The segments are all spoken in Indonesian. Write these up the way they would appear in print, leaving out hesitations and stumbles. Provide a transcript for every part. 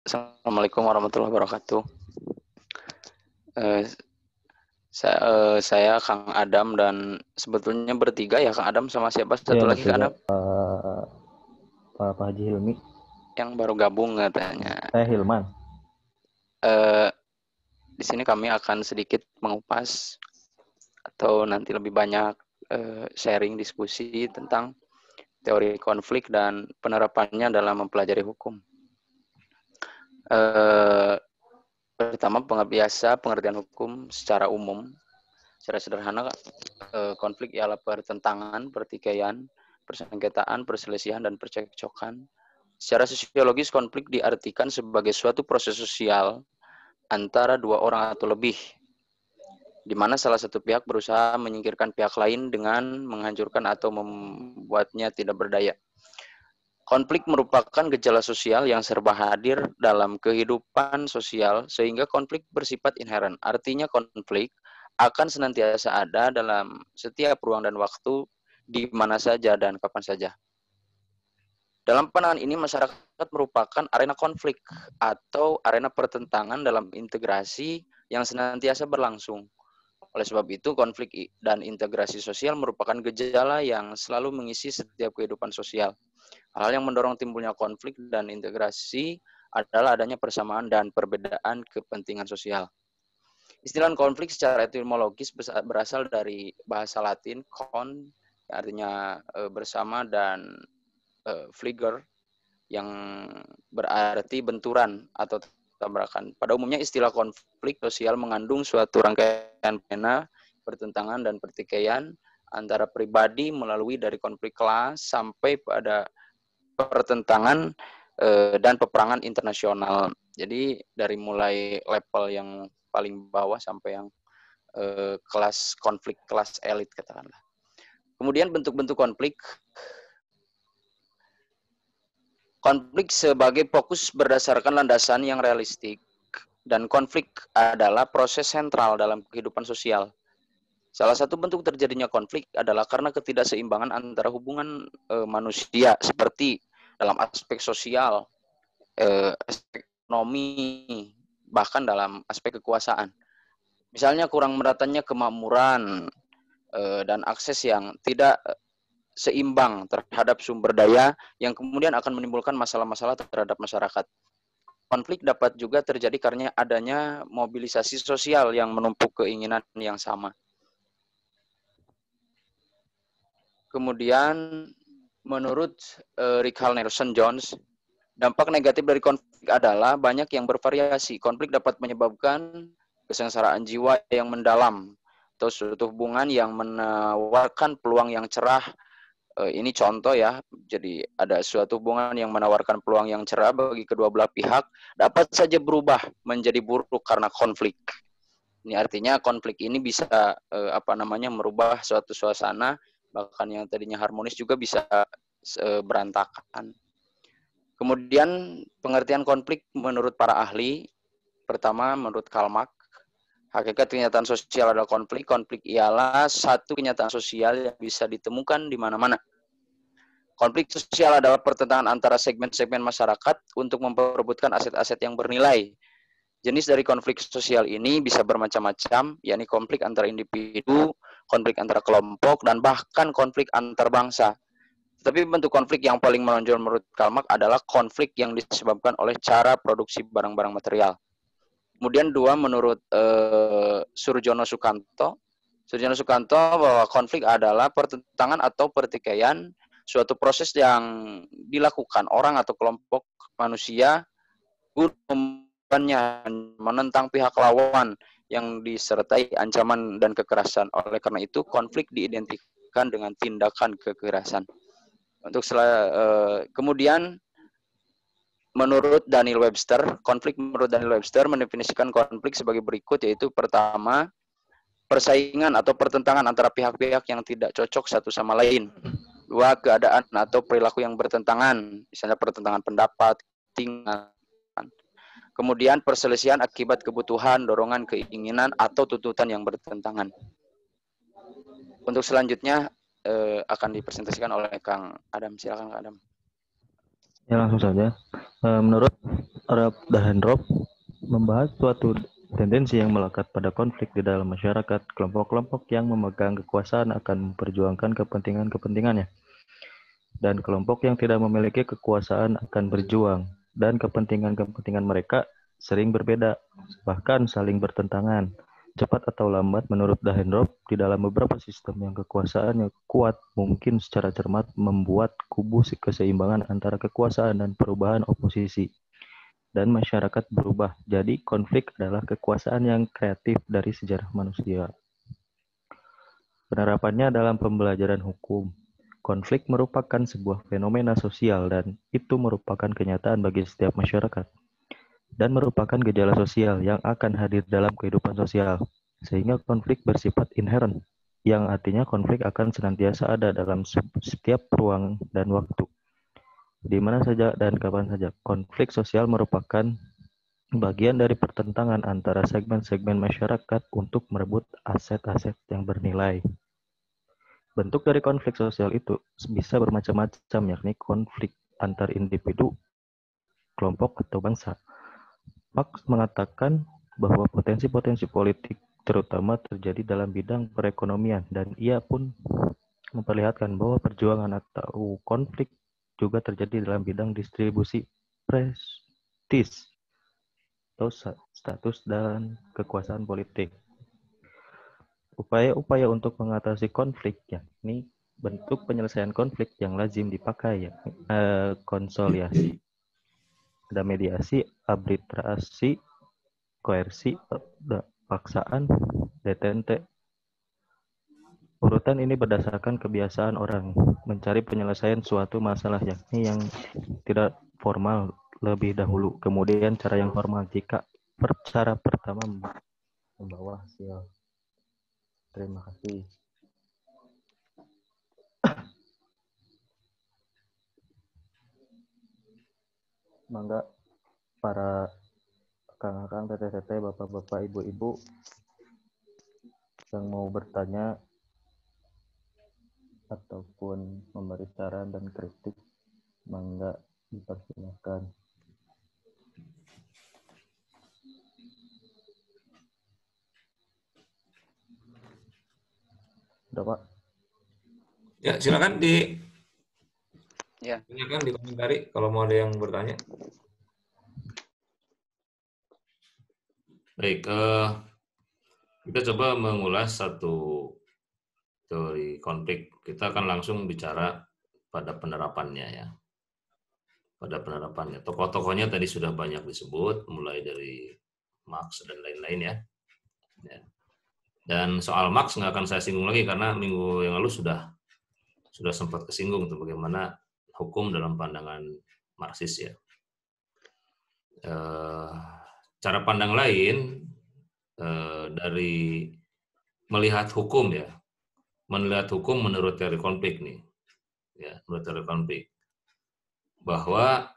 Assalamualaikum warahmatullahi wabarakatuh. Eh, saya Kang Adam dan sebetulnya bertiga ya Kang Adam sama siapa Iya satu lagi Kang bertiga, Adam Pak Haji Hilmi. yang baru gabung katanya. Saya Hilman. Eh, di sini kami akan sedikit mengupas atau nanti lebih banyak sharing diskusi tentang teori konflik dan penerapannya dalam mempelajari hukum. Eh, Pertama pengertian hukum secara umum. Secara sederhana, konflik ialah pertentangan, pertikaian, persengketaan, perselisihan, dan percekcokan. Secara sosiologis, konflik diartikan sebagai suatu proses sosial antara dua orang atau lebih, di mana salah satu pihak berusaha menyingkirkan pihak lain dengan menghancurkan atau membuatnya tidak berdaya. Konflik merupakan gejala sosial yang serba hadir dalam kehidupan sosial, sehingga konflik bersifat inheren. Artinya konflik akan senantiasa ada dalam setiap ruang dan waktu, di mana saja dan kapan saja. Dalam pandangan ini, masyarakat merupakan arena konflik atau arena pertentangan dalam integrasi yang senantiasa berlangsung. Oleh sebab itu, konflik dan integrasi sosial merupakan gejala yang selalu mengisi setiap kehidupan sosial. Hal yang mendorong timbulnya konflik dan integrasi adalah adanya persamaan dan perbedaan kepentingan sosial. Istilah konflik secara etimologis berasal dari bahasa Latin con, artinya bersama, dan fliger, yang berarti benturan atau tabrakan. Pada umumnya istilah konflik sosial mengandung suatu rangkaian fenomena pertentangan dan pertikaian antara pribadi melalui dari konflik kelas sampai pada pertentangan dan peperangan internasional. Jadi dari mulai level yang paling bawah sampai yang kelas konflik kelas elit katakanlah. Kemudian bentuk-bentuk konflik. Konflik sebagai fokus berdasarkan landasan yang realistik, dan konflik adalah proses sentral dalam kehidupan sosial. Salah satu bentuk terjadinya konflik adalah karena ketidakseimbangan antara hubungan manusia, seperti dalam aspek sosial, aspek ekonomi, bahkan dalam aspek kekuasaan. Misalnya kurang meratanya kemakmuran dan akses yang tidak seimbang terhadap sumber daya yang kemudian akan menimbulkan masalah-masalah terhadap masyarakat. Konflik dapat juga terjadi karena adanya mobilisasi sosial yang menumpuk keinginan yang sama. Kemudian menurut Richard Nelson Jones, dampak negatif dari konflik adalah banyak yang bervariasi. Konflik dapat menyebabkan kesengsaraan jiwa yang mendalam atau suatu hubungan yang menawarkan peluang yang cerah. Ini contoh ya, jadi ada suatu hubungan yang menawarkan peluang yang cerah bagi kedua belah pihak, dapat saja berubah menjadi buruk karena konflik. Ini artinya konflik ini bisa merubah suatu suasana, bahkan yang tadinya harmonis juga bisa berantakan. Kemudian pengertian konflik menurut para ahli, pertama menurut Karl Marx, hakikat kenyataan sosial adalah konflik. Konflik ialah satu kenyataan sosial yang bisa ditemukan di mana-mana. Konflik sosial adalah pertentangan antara segmen-segmen masyarakat untuk memperebutkan aset-aset yang bernilai. Jenis dari konflik sosial ini bisa bermacam-macam, yakni konflik antara individu, konflik antara kelompok, dan bahkan konflik antar bangsa. Tapi bentuk konflik yang paling menonjol menurut Karl Marx adalah konflik yang disebabkan oleh cara produksi barang-barang material. Kemudian dua, menurut Surjono Sukanto. Surjono Sukanto bahwa konflik adalah pertentangan atau pertikaian suatu proses yang dilakukan orang atau kelompok manusia menentang pihak lawan yang disertai ancaman dan kekerasan. Oleh karena itu, konflik diidentikan dengan tindakan kekerasan. Kemudian menurut Daniel Webster, mendefinisikan konflik sebagai berikut, yaitu pertama, persaingan atau pertentangan antara pihak-pihak yang tidak cocok satu sama lain. Dua, keadaan atau perilaku yang bertentangan, misalnya pertentangan pendapat, tingkat. Kemudian perselisihan akibat kebutuhan, dorongan, keinginan, atau tuntutan yang bertentangan. Untuk selanjutnya akan dipresentasikan oleh Kang Adam. Silakan Kang Adam. Ya langsung saja. Menurut Rob Dahendrop, membahas suatu tendensi yang melekat pada konflik di dalam masyarakat, kelompok-kelompok yang memegang kekuasaan akan memperjuangkan kepentingan-kepentingannya, dan kelompok yang tidak memiliki kekuasaan akan berjuang, dan kepentingan-kepentingan mereka sering berbeda, bahkan saling bertentangan. Cepat atau lambat, menurut Dahendrop, di dalam beberapa sistem yang kekuasaannya kuat, mungkin secara cermat membuat kubu keseimbangan antara kekuasaan dan perubahan oposisi. Dan masyarakat berubah. Jadi konflik adalah kekuasaan yang kreatif dari sejarah manusia. Penerapannya dalam pembelajaran hukum. Konflik merupakan sebuah fenomena sosial dan itu merupakan kenyataan bagi setiap masyarakat dan merupakan gejala sosial yang akan hadir dalam kehidupan sosial. Sehingga konflik bersifat inherent, yang artinya konflik akan senantiasa ada dalam setiap ruang dan waktu. Di mana saja dan kapan saja. Konflik sosial merupakan bagian dari pertentangan antara segmen-segmen masyarakat untuk merebut aset-aset yang bernilai. Bentuk dari konflik sosial itu bisa bermacam-macam, yakni konflik antar individu, kelompok, atau bangsa. Marx mengatakan bahwa potensi-potensi politik terutama terjadi dalam bidang perekonomian, dan ia pun memperlihatkan bahwa perjuangan atau konflik juga terjadi dalam bidang distribusi prestis atau status dan kekuasaan politik. Upaya-upaya untuk mengatasi konflik, yakni bentuk penyelesaian konflik yang lazim dipakai, konsoliasi, ada mediasi, arbitrasi, koersi, paksaan, detente. Urutan ini berdasarkan kebiasaan orang mencari penyelesaian suatu masalah, yakni yang tidak formal lebih dahulu, kemudian cara yang formal jika cara pertama membawa hasil. Terima kasih. Mangga para kakak-kakak, teteh-teteh, bapak-bapak, ibu-ibu yang mau bertanya ataupun memberi saran dan kritik, mangga dipersilakan. Udah, Pak? Ya, silakan Ya. ditanyakan, dikomentari kalau mau ada yang bertanya. Baik, kita coba mengulas satu teori konflik. Kita akan langsung bicara pada penerapannya ya. Pada penerapannya. Tokoh-tokohnya tadi sudah banyak disebut, mulai dari Marx dan lain-lain ya. Dan soal Marx nggak akan saya singgung lagi karena minggu yang lalu sudah sempat kesinggung untuk bagaimana hukum dalam pandangan Marxis ya. Cara pandang lain dari melihat hukum ya, menurut teori konflik nih, ya menurut teori konflik bahwa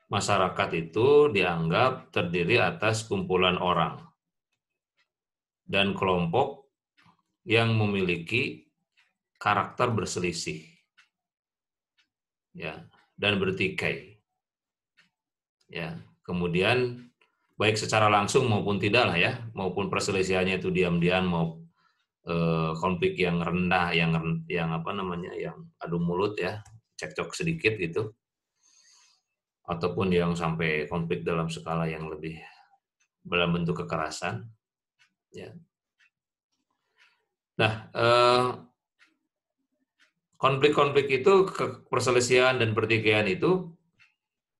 masyarakat itu dianggap terdiri atas kumpulan orang dan kelompok yang memiliki karakter berselisih, ya, dan bertikai, ya. Kemudian baik secara langsung maupun tidak lah ya, maupun perselisihannya itu diam-diam, mau konflik yang rendah, yang adu mulut ya, cekcok sedikit gitu, ataupun yang sampai konflik dalam skala yang lebih dalam bentuk kekerasan, ya. Nah, konflik-konflik itu, perselisihan dan pertikaian itu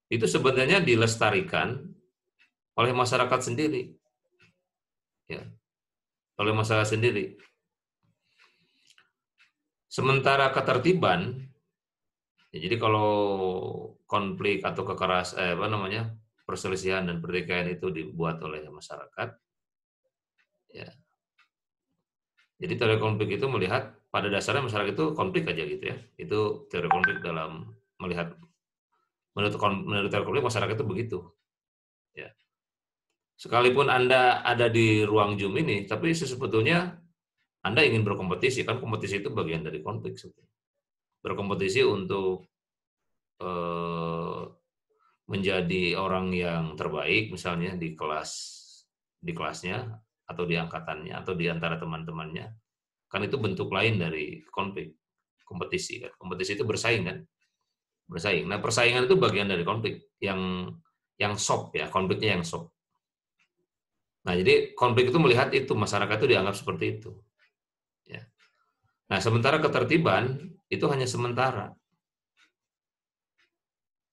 sebenarnya dilestarikan oleh masyarakat sendiri, ya, oleh masyarakat sendiri. Sementara ketertiban, ya, jadi kalau konflik atau perselisihan dan pertikaian itu dibuat oleh masyarakat, ya. Jadi teori konflik itu melihat pada dasarnya masyarakat itu konflik aja gitu ya. Itu teori konflik dalam melihat menurut teori konflik masyarakat itu begitu. Ya. Sekalipun Anda ada di ruang Zoom ini, tapi sebetulnya Anda ingin berkompetisi, kan kompetisi itu bagian dari konflik sebetulnya. Berkompetisi untuk menjadi orang yang terbaik misalnya di kelasnya atau di angkatannya atau di antara teman-temannya, kan itu bentuk lain dari konflik, kompetisi kan. Kompetisi itu bersaing kan, bersaing. Nah, persaingan itu bagian dari konflik yang soft ya, konfliknya yang soft. Nah, jadi konflik itu melihat itu, masyarakat itu dianggap seperti itu. Ya. Nah, sementara ketertiban itu hanya sementara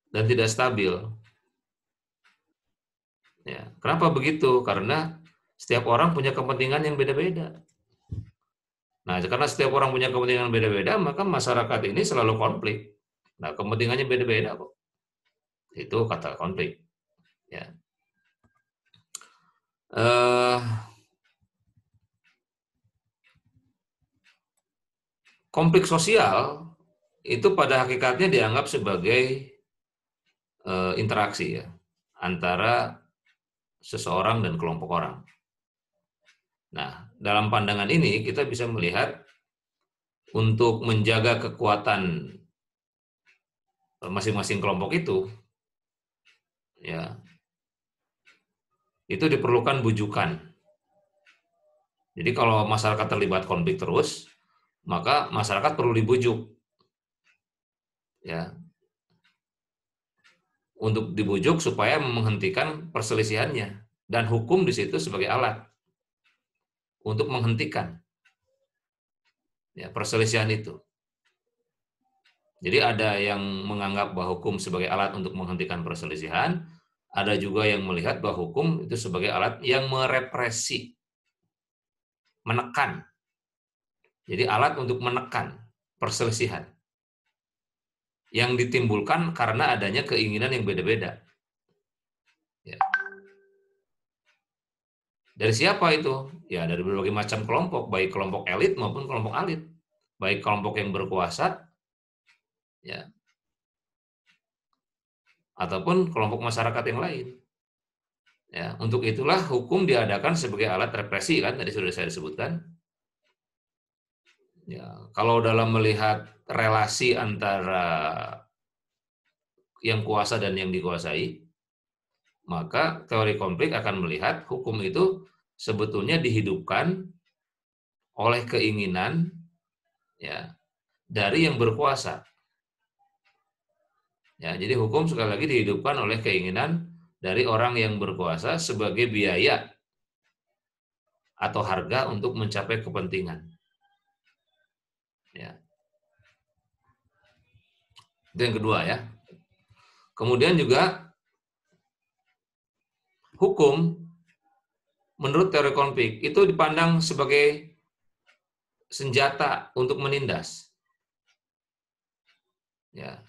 dan tidak stabil. Ya. Kenapa begitu? Karena setiap orang punya kepentingan yang beda-beda. Nah, karena setiap orang punya kepentingan beda-beda, maka masyarakat ini selalu konflik. Nah, kepentingannya beda-beda kok. Itu kata konflik. Ya. Konflik sosial itu pada hakikatnya dianggap sebagai interaksi ya antara seseorang dan kelompok orang. Nah, dalam pandangan ini kita bisa melihat untuk menjaga kekuatan masing-masing kelompok itu, ya, itu diperlukan bujukan. Jadi kalau masyarakat terlibat konflik terus, maka masyarakat perlu dibujuk, ya, untuk dibujuk supaya menghentikan perselisihannya, dan hukum di situ sebagai alat untuk menghentikan ya perselisihan itu. Jadi ada yang menganggap bahwa hukum sebagai alat untuk menghentikan perselisihan, ada juga yang melihat bahwa hukum itu sebagai alat yang merepresi, menekan. Jadi alat untuk menekan perselisihan yang ditimbulkan karena adanya keinginan yang beda-beda. Ya. Dari siapa itu? Ya dari berbagai macam kelompok, baik kelompok elit maupun kelompok elit, baik kelompok yang berkuasa, ya, ataupun kelompok masyarakat yang lain. Ya, untuk itulah hukum diadakan sebagai alat represi kan, tadi sudah saya sebutkan. Ya, kalau dalam melihat relasi antara yang kuasa dan yang dikuasai, maka teori konflik akan melihat hukum itu sebetulnya dihidupkan oleh keinginan ya dari yang berkuasa. Ya, jadi hukum sekali lagi dihidupkan oleh keinginan dari orang yang berkuasa sebagai biaya atau harga untuk mencapai kepentingan. Ya. Itu yang kedua ya. Kemudian juga hukum menurut teori konflik itu dipandang sebagai senjata untuk menindas. Ya.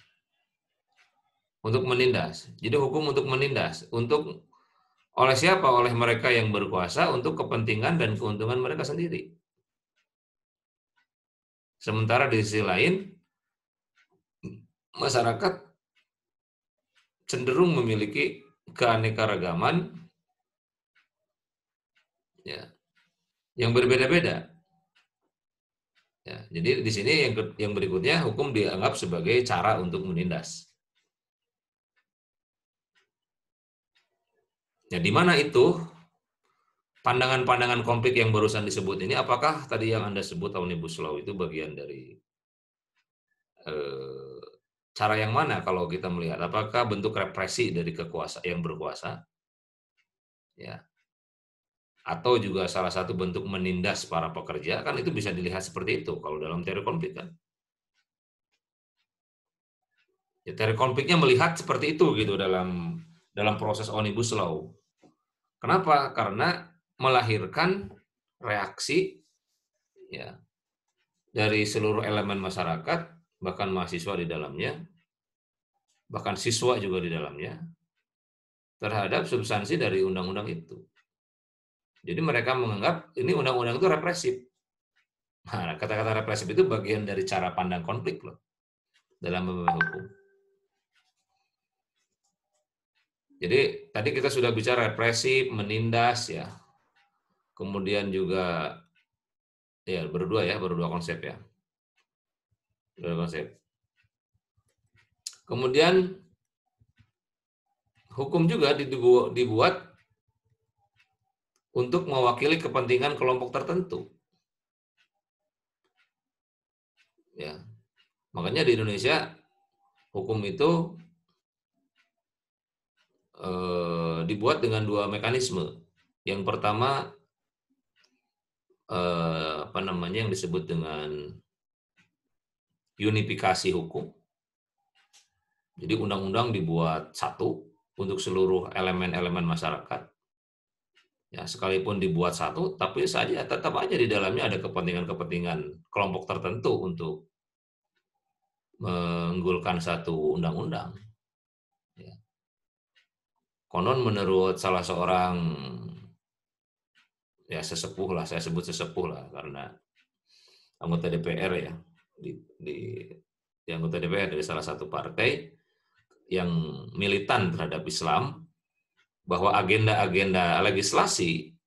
Untuk menindas. Jadi hukum untuk menindas, untuk oleh siapa? Oleh mereka yang berkuasa untuk kepentingan dan keuntungan mereka sendiri. Sementara di sisi lain masyarakat cenderung memiliki keanekaragaman ya, yang berbeda-beda. Ya, jadi di sini yang berikutnya hukum dianggap sebagai cara untuk menindas. Ya, di mana itu pandangan-pandangan konflik yang barusan disebut ini? Apakah tadi yang Anda sebut Omnibus Law itu bagian dari cara yang mana kalau kita melihat? Apakah bentuk represi dari kekuasaan yang berkuasa? Ya. Atau juga salah satu bentuk menindas para pekerja, kan itu bisa dilihat seperti itu kalau dalam teori konflik kan. Ya, teori konfliknya melihat seperti itu gitu dalam proses Omnibus Law. Kenapa? Karena melahirkan reaksi ya dari seluruh elemen masyarakat, bahkan mahasiswa di dalamnya, bahkan siswa juga di dalamnya, terhadap substansi dari undang-undang itu. Jadi mereka menganggap ini undang-undang itu represif. Nah, kata-kata represif itu bagian dari cara pandang konflik loh dalam memahami hukum. Jadi tadi kita sudah bicara represif, menindas ya. Kemudian juga ya berdua konsep ya. Berdua konsep. Kemudian hukum juga dibuat untuk mewakili kepentingan kelompok tertentu. Ya. Makanya di Indonesia hukum itu dibuat dengan dua mekanisme. Yang pertama yang disebut dengan unifikasi hukum. Jadi undang-undang dibuat satu untuk seluruh elemen-elemen masyarakat. Ya, sekalipun dibuat satu, tapi saja tetap aja di dalamnya ada kepentingan-kepentingan kelompok tertentu untuk menggulkan satu undang-undang. Ya. Konon menurut salah seorang ya sesepuh lah, saya sebut sesepuh lah karena anggota DPR ya, di anggota DPR dari salah satu partai yang militan terhadap Islam, bahwa agenda-agenda legislasi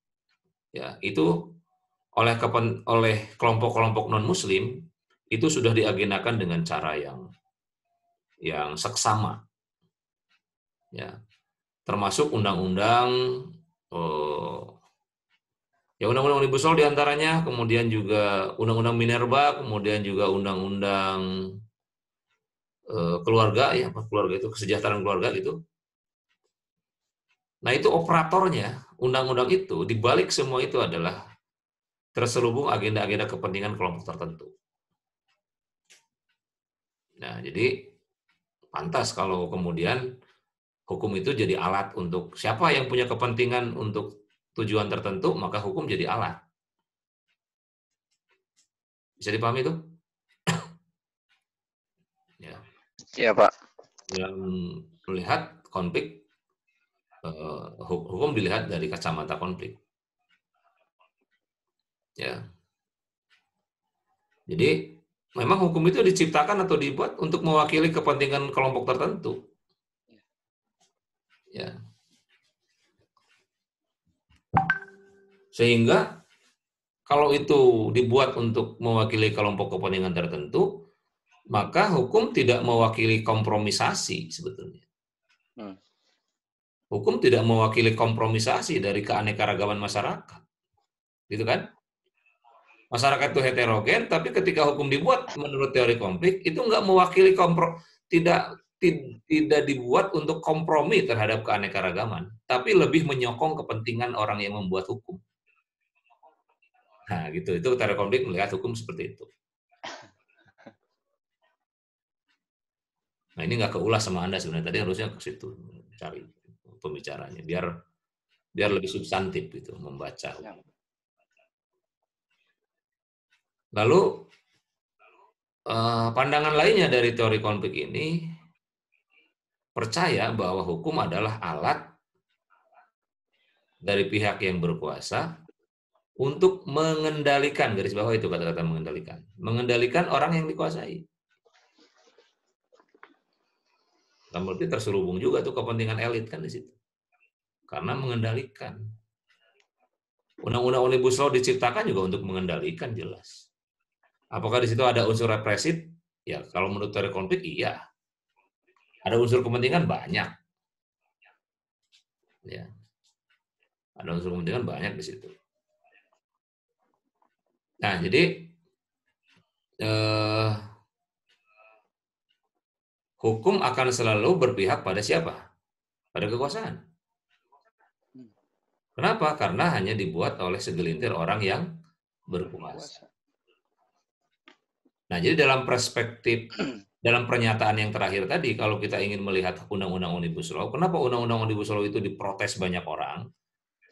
ya itu oleh kelompok-kelompok non-Muslim itu sudah diagendakan dengan cara yang seksama, ya, termasuk undang-undang ya undang-undang Omnibus Law diantaranya, kemudian juga undang-undang Minerba, kemudian juga undang-undang keluarga ya, keluarga itu kesejahteraan keluarga gitu. Nah itu operatornya, undang-undang itu, dibalik semua itu adalah terselubung agenda-agenda kepentingan kelompok tertentu. Nah jadi pantas kalau kemudian hukum itu jadi alat untuk siapa yang punya kepentingan untuk tujuan tertentu, maka hukum jadi alat. Bisa dipahami itu? Ya. Iya, Pak. Yang melihat konflik, hukum dilihat dari kacamata konflik. Ya. Jadi memang hukum itu diciptakan atau dibuat untuk mewakili kepentingan kelompok tertentu. Ya. Sehingga kalau itu dibuat untuk mewakili kelompok kepentingan tertentu, maka hukum tidak mewakili kompromisasi sebetulnya. Hukum tidak mewakili kompromisasi dari keanekaragaman masyarakat. Gitu kan? Masyarakat itu heterogen, tapi ketika hukum dibuat menurut teori konflik, itu nggak mewakili tidak dibuat untuk kompromi terhadap keanekaragaman, tapi lebih menyokong kepentingan orang yang membuat hukum. Nah, gitu. Itu teori konflik melihat hukum seperti itu. Nah, ini nggak keulas sama Anda sebenarnya. Tadi harusnya ke situ cari pembicaranya, biar lebih substantif gitu membaca. Lalu pandangan lainnya dari teori konflik ini percaya bahwa hukum adalah alat dari pihak yang berkuasa untuk mengendalikan, garis bawah itu kata-kata mengendalikan orang yang dikuasai. Dan berarti terselubung juga tuh kepentingan elit kan di situ. Karena mengendalikan. Undang-undang Omnibus Law diciptakan juga untuk mengendalikan jelas. Apakah di situ ada unsur represif? Ya, kalau menurut teori konflik iya. Ada unsur kepentingan banyak. Ya. Ada unsur kepentingan banyak di situ. Nah, jadi hukum akan selalu berpihak pada siapa? Pada kekuasaan. Kenapa? Karena hanya dibuat oleh segelintir orang yang berkuasa. Nah, jadi dalam perspektif, dalam pernyataan yang terakhir tadi, kalau kita ingin melihat Undang-Undang Omnibus Law, kenapa Undang-Undang Omnibus Law itu diprotes banyak orang?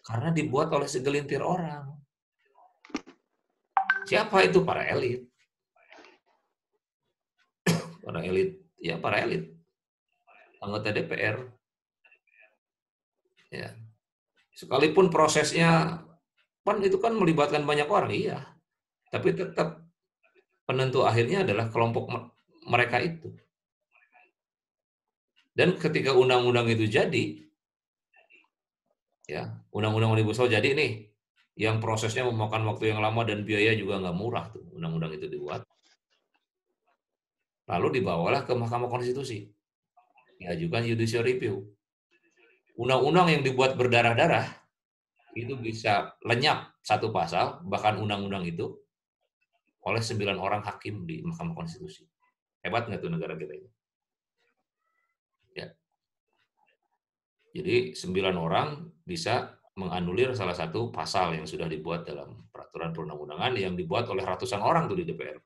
Karena dibuat oleh segelintir orang. Siapa itu? Para elit. Para elit, ya para elit. Anggota DPR. Ya. Sekalipun prosesnya, itu kan melibatkan banyak orang, iya. Tapi tetap penentu akhirnya adalah kelompok mereka itu. Dan ketika undang-undang itu jadi, ya, undang-undang Omnibus Law jadi nih, yang prosesnya memakan waktu yang lama dan biaya juga nggak murah tuh, undang-undang itu dibuat. Lalu dibawalah ke Mahkamah Konstitusi. diajukan judicial review. Undang-undang yang dibuat berdarah-darah itu bisa lenyap satu pasal, bahkan undang-undang itu, oleh 9 orang hakim di Mahkamah Konstitusi. Hebat nggak tuh negara kita ini? Ya. Jadi 9 orang bisa menganulir salah satu pasal yang sudah dibuat dalam peraturan perundang-undangan yang dibuat oleh ratusan orang tuh di DPR.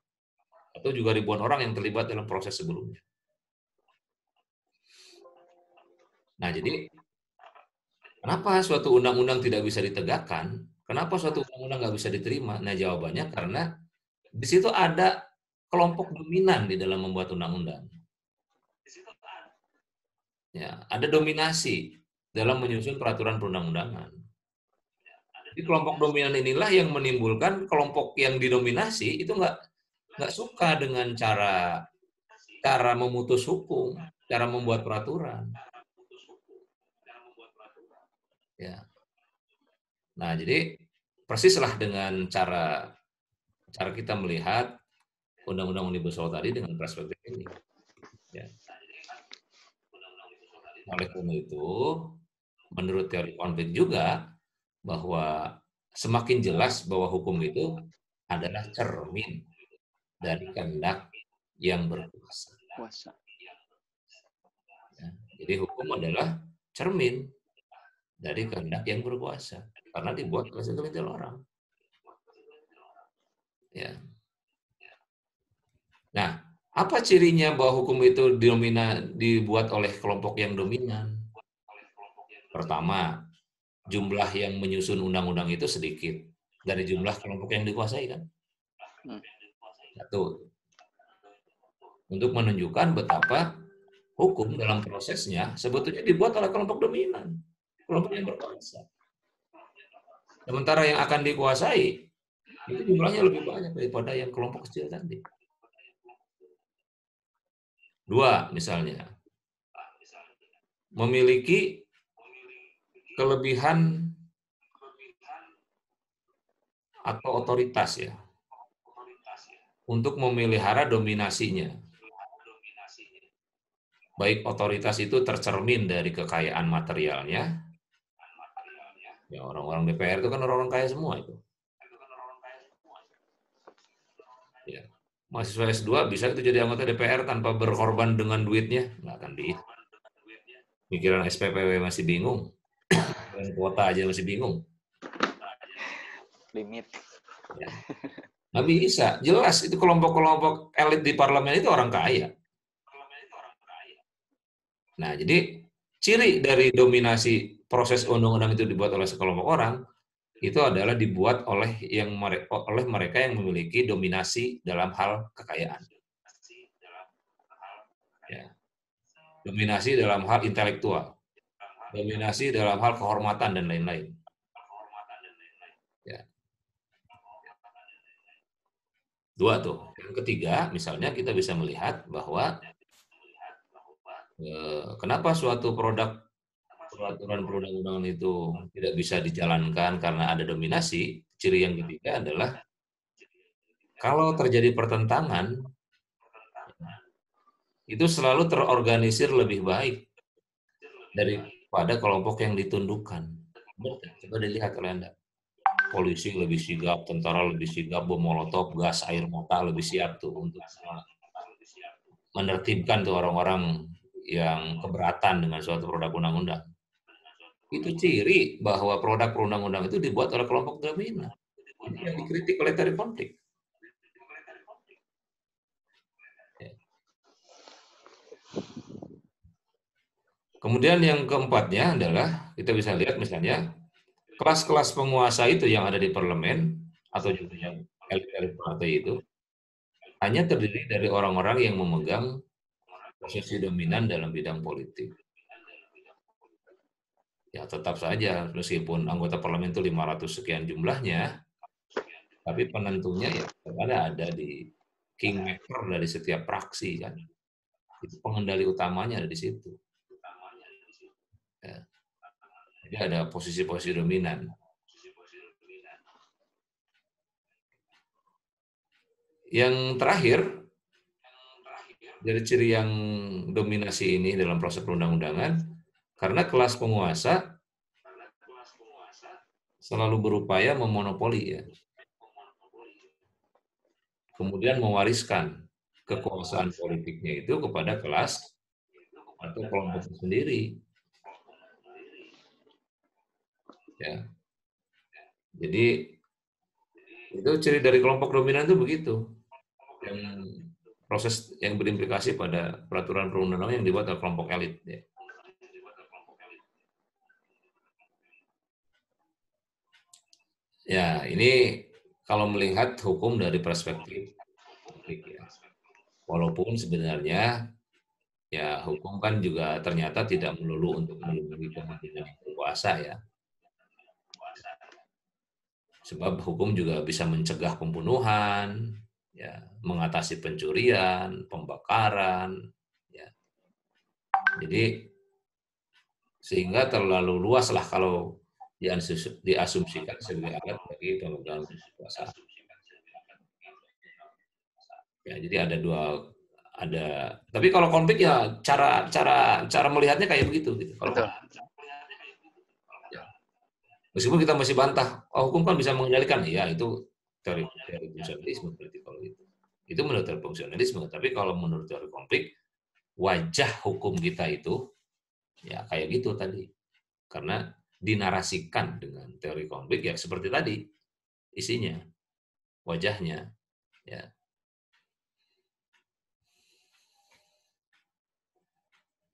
Atau juga ribuan orang yang terlibat dalam proses sebelumnya. Nah, jadi kenapa suatu undang-undang tidak bisa ditegakkan? Kenapa suatu undang-undang nggak bisa diterima? Nah, jawabannya karena di situ ada kelompok dominan di dalam membuat undang-undang. Ya, ada dominasi dalam menyusun peraturan perundang-undangan. Jadi kelompok dominan inilah yang menimbulkan kelompok yang didominasi itu nggak suka dengan cara memutus hukum, cara membuat peraturan. Ya. Nah, jadi persislah dengan cara kita melihat Undang-Undang Omnibus Law tadi dengan perspektif ini. Ya. Oleh karena itu, menurut teori konflik juga bahwa semakin jelas bahwa hukum itu adalah cermin dari kehendak yang berkuasa. Ya, jadi hukum adalah cermin dari kehendak yang berkuasa karena dibuat oleh segelintir orang. Ya. Nah, apa cirinya bahwa hukum itu dibuat oleh kelompok yang dominan? Pertama, jumlah yang menyusun undang-undang itu sedikit dari jumlah kelompok yang dikuasai kan. Satu, untuk menunjukkan betapa hukum dalam prosesnya sebetulnya dibuat oleh kelompok dominan, kelompok yang berkuasa. Sementara yang akan dikuasai itu jumlahnya lebih banyak daripada yang kelompok kecil tadi. Dua, misalnya, memiliki kelebihan atau otoritas ya untuk memelihara dominasinya. Baik otoritas itu tercermin dari kekayaan materialnya. Ya, orang-orang DPR itu kan orang-orang kaya semua itu. Ya. Mahasiswa S2 bisa itu jadi anggota DPR tanpa berkorban dengan duitnya, nggak akan bisa. Pikiran SPPW masih bingung, dan kuota aja masih bingung. Limit. Ya. Nggak bisa, jelas itu kelompok-kelompok elit di parlemen itu orang kaya. Nah, jadi ciri dari dominasi proses undang-undang itu dibuat oleh sekelompok orang itu adalah dibuat oleh mereka yang memiliki dominasi dalam hal kekayaan. Ya. Dominasi dalam hal intelektual, dominasi dalam hal kehormatan dan lain-lain. Ya. Dua tuh. Yang ketiga, misalnya kita bisa melihat bahwa kenapa suatu produk peraturan perundang-undangan itu tidak bisa dijalankan karena ada dominasi. Ciri yang ketiga adalah kalau terjadi pertentangan, itu selalu terorganisir lebih baik daripada kelompok yang ditundukkan. Coba dilihat oleh Anda. Polisi lebih sigap, tentara lebih sigap, bom molotov, gas air mata lebih siap tuh untuk menertibkan tuh orang-orang yang keberatan dengan suatu produk undang-undang. Itu ciri bahwa produk perundang-undang itu dibuat oleh kelompok dominan. Ini yang dikritik oleh teori konflik. Kemudian yang keempatnya adalah kita bisa lihat misalnya kelas-kelas penguasa itu yang ada di parlemen atau juga yang elit-elit partai itu hanya terdiri dari orang-orang yang memegang posisi dominan dalam bidang politik. Ya tetap saja meskipun anggota parlemen itu 500 sekian jumlahnya, tapi penentunya ya ada di kingmaker dari setiap fraksi kan. Itu pengendali utamanya ada di situ. Ya. Jadi ada posisi-posisi dominan. Yang terakhir, Dari ciri yang dominasi ini dalam proses perundang-undangan, karena kelas penguasa selalu berupaya memonopoli ya. Kemudian mewariskan kekuasaan politiknya itu kepada kelas atau kelompok sendiri. Ya. Jadi itu ciri dari kelompok dominan itu begitu. Yang proses yang berimplikasi pada peraturan perundang-undangan yang dibuat oleh kelompok elit. Ya. Ya, ini kalau melihat hukum dari perspektif publik ya. Walaupun sebenarnya ya hukum kan juga ternyata tidak melulu untuk melindungi kepentingan yang berkuasa ya. Sebab hukum juga bisa mencegah pembunuhan, ya, mengatasi pencurian, pembakaran, ya. Jadi sehingga terlalu luas lah kalau diasumsikan sebagai alat bagi pemegang kekuasaan. Ya, jadi tapi kalau konflik ya cara melihatnya kayak begitu gitu. Betul. Ya. Meskipun kita masih bantah, oh, hukum kan bisa mengendalikan, ya itu teori fungsionalisme berarti kalau itu. Itu menurut teori fungsionalisme, tapi kalau menurut teori konflik, wajah hukum kita itu ya kayak gitu tadi. Karena dinarasikan dengan teori konflik ya seperti tadi isinya, wajahnya, ya.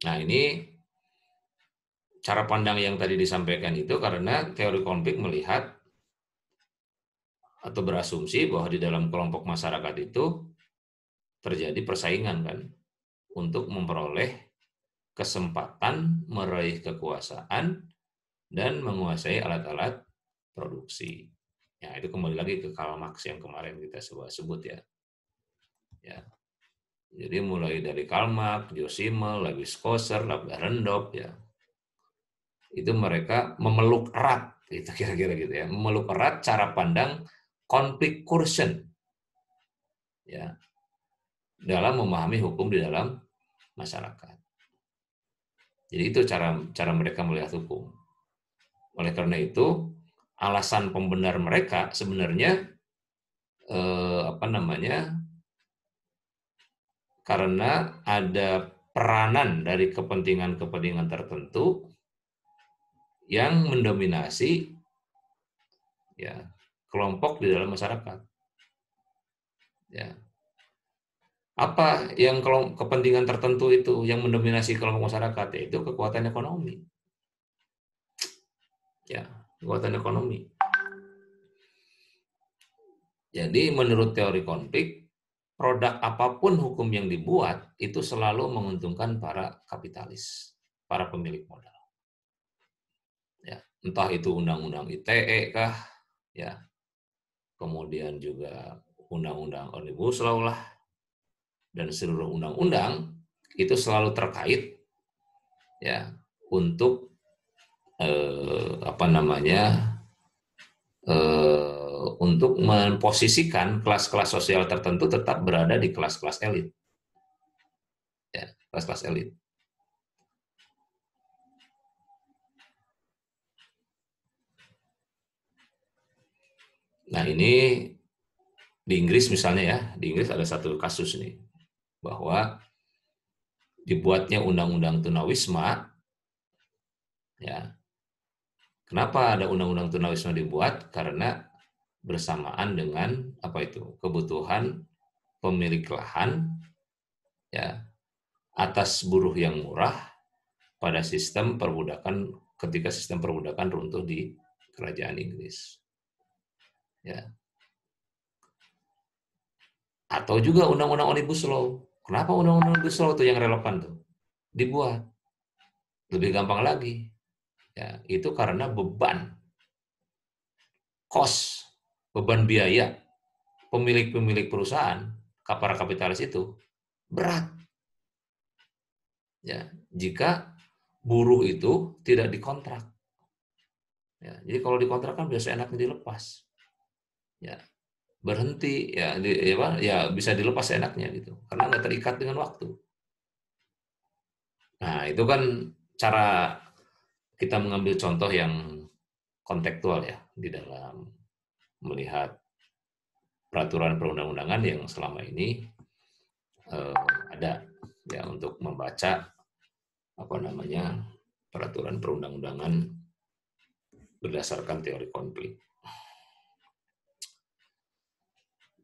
Nah, ini cara pandang yang tadi disampaikan itu karena teori konflik melihat atau berasumsi bahwa di dalam kelompok masyarakat itu terjadi persaingan kan untuk memperoleh kesempatan meraih kekuasaan dan menguasai alat-alat produksi. Ya, itu kembali lagi ke Karl Marx yang kemarin kita sebut ya. Ya. Jadi mulai dari Karl Marx, Joe Simmel, Levi-Strauss, Dahrendorf ya. Itu mereka memeluk erat, itu kira-kira gitu ya. Memeluk erat cara pandang konflik kursen. Ya. Dalam memahami hukum di dalam masyarakat. Jadi itu cara mereka melihat hukum. Oleh karena itu, alasan pembenar mereka sebenarnya karena ada peranan dari kepentingan-kepentingan tertentu yang mendominasi ya kelompok di dalam masyarakat. Ya. Apa yang kepentingan tertentu itu yang mendominasi kelompok masyarakat, yaitu kekuatan ekonomi. Ya, kekuatan ekonomi. Jadi menurut teori konflik, produk apapun hukum yang dibuat itu selalu menguntungkan para kapitalis, para pemilik modal. Ya, entah itu undang-undang ITE kah, ya, kemudian juga undang-undang Omnibus Law lah, dan seluruh undang-undang itu selalu terkait ya untuk untuk memposisikan kelas-kelas sosial tertentu tetap berada di kelas-kelas elit. Ya, kelas-kelas elit. Nah, ini di Inggris misalnya ya, di Inggris ada satu kasus nih, bahwa dibuatnya undang-undang tunawisma, ya. Kenapa ada undang-undang tunawisma dibuat? Karena bersamaan dengan kebutuhan pemilik lahan ya atas buruh yang murah pada sistem perbudakan ketika sistem perbudakan runtuh di kerajaan Inggris. Ya. Atau juga undang-undang Omnibus Law. Kenapa undang-undang Omnibus Law itu yang relevan tuh dibuat? Lebih gampang lagi. Ya, itu karena beban beban biaya pemilik-pemilik perusahaan, para kapitalis itu berat. Ya, jika buruh itu tidak dikontrak. Ya, jadi kalau dikontrak kan biasa enaknya dilepas. Ya. berhenti, ya bisa dilepas enaknya gitu, karena nggak terikat dengan waktu. Nah, itu kan cara kita mengambil contoh yang kontekstual ya di dalam melihat peraturan perundang-undangan yang selama ini ada ya untuk membaca peraturan perundang-undangan berdasarkan teori konflik.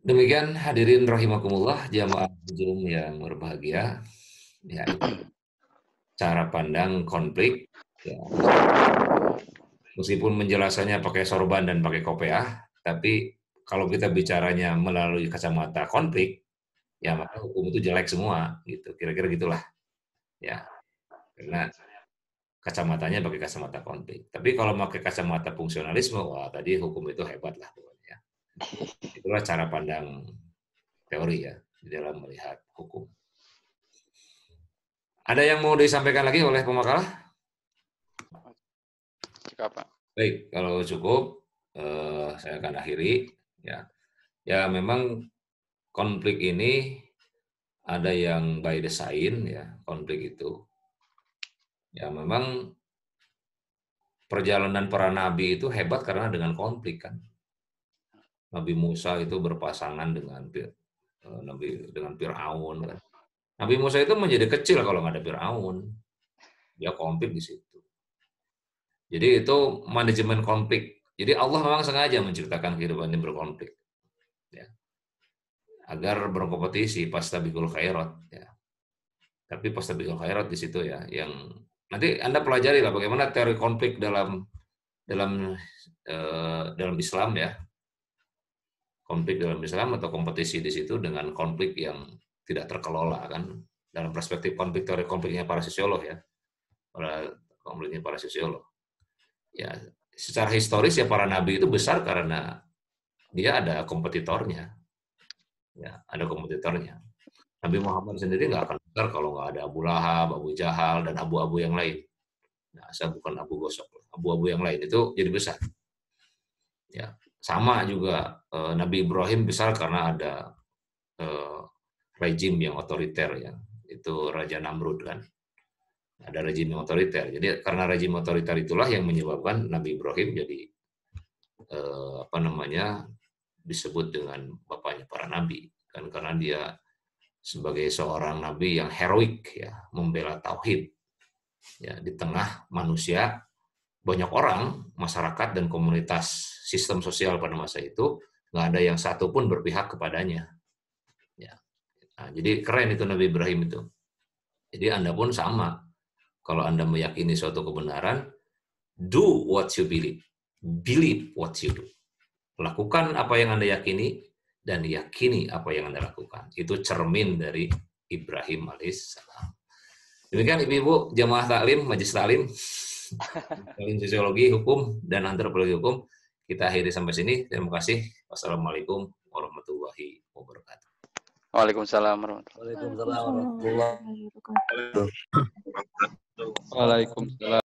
Demikian hadirin rahimakumullah, jamaah Zoom yang berbahagia, ya itu cara pandang konflik. Ya. Meskipun menjelaskannya pakai sorban dan pakai kopiah, tapi kalau kita bicaranya melalui kacamata konflik, ya maka hukum itu jelek semua, gitu. Kira-kira gitulah, ya. Karena kacamatanya pakai kacamata konflik. Tapi kalau pakai kacamata fungsionalisme, wah tadi hukum itu hebat lah pokoknya. Itulah cara pandang teori ya di dalam melihat hukum. Ada yang mau disampaikan lagi oleh pemakalah? Cukup, Pak. Baik, kalau cukup saya akan akhiri ya. Ya memang konflik ini ada yang by design ya, konflik itu. Ya memang perjalanan para nabi itu hebat karena dengan konflik kan. Nabi Musa itu berpasangan dengan Fir'aun kan. Nabi Musa itu menjadi kecil kalau nggak ada Fir'aun. Dia konflik di situ. Jadi itu manajemen konflik. Jadi Allah memang sengaja menciptakan kehidupan yang berkonflik. Ya. Agar berkompetisi fastabiqul khairat. Ya. Tapi fastabiqul khairat di situ ya. Yang nanti Anda pelajari lah bagaimana teori konflik dalam Islam ya. Konflik dalam Islam atau kompetisi di situ dengan konflik yang tidak terkelola kan. Dalam perspektif konflik, teori konfliknya para sosiolog ya. Konfliknya para sosiolog. Ya, secara historis ya para nabi itu besar karena dia ada kompetitornya. Ya, ada kompetitornya. Nabi Muhammad sendiri nggak akan besar kalau nggak ada Abu Lahab, Abu Jahal, dan abu-abu yang lain. Nah, saya bukan Abu Gosok, abu-abu yang lain itu jadi besar. Ya, sama juga Nabi Ibrahim besar karena ada rejim yang otoriter ya, itu Raja Namrud kan. Ada rejim yang otoriter. Jadi karena rejim otoriter itulah yang menyebabkan Nabi Ibrahim jadi disebut dengan bapaknya para nabi kan, karena dia sebagai seorang nabi yang heroik ya, membela tauhid ya di tengah manusia, banyak orang, masyarakat dan komunitas sistem sosial pada masa itu nggak ada yang satu pun berpihak kepadanya ya. Nah, jadi keren itu Nabi Ibrahim itu. Jadi Anda pun sama. Kalau Anda meyakini suatu kebenaran, do what you believe. Believe what you do. Lakukan apa yang Anda yakini dan yakini apa yang Anda lakukan. Itu cermin dari Ibrahim alaihissalam. Demikian Ibu-ibu jamaah taklim, majelis taklim, taklim sosiologi, hukum dan antropologi hukum. Kita akhiri sampai sini. Terima kasih. Wassalamualaikum warahmatullahi wabarakatuh. Waalaikumsalam warahmatullahi wabarakatuh. Waalaikumsalam warahmatullahi wabarakatuh. Waalaikumsalam.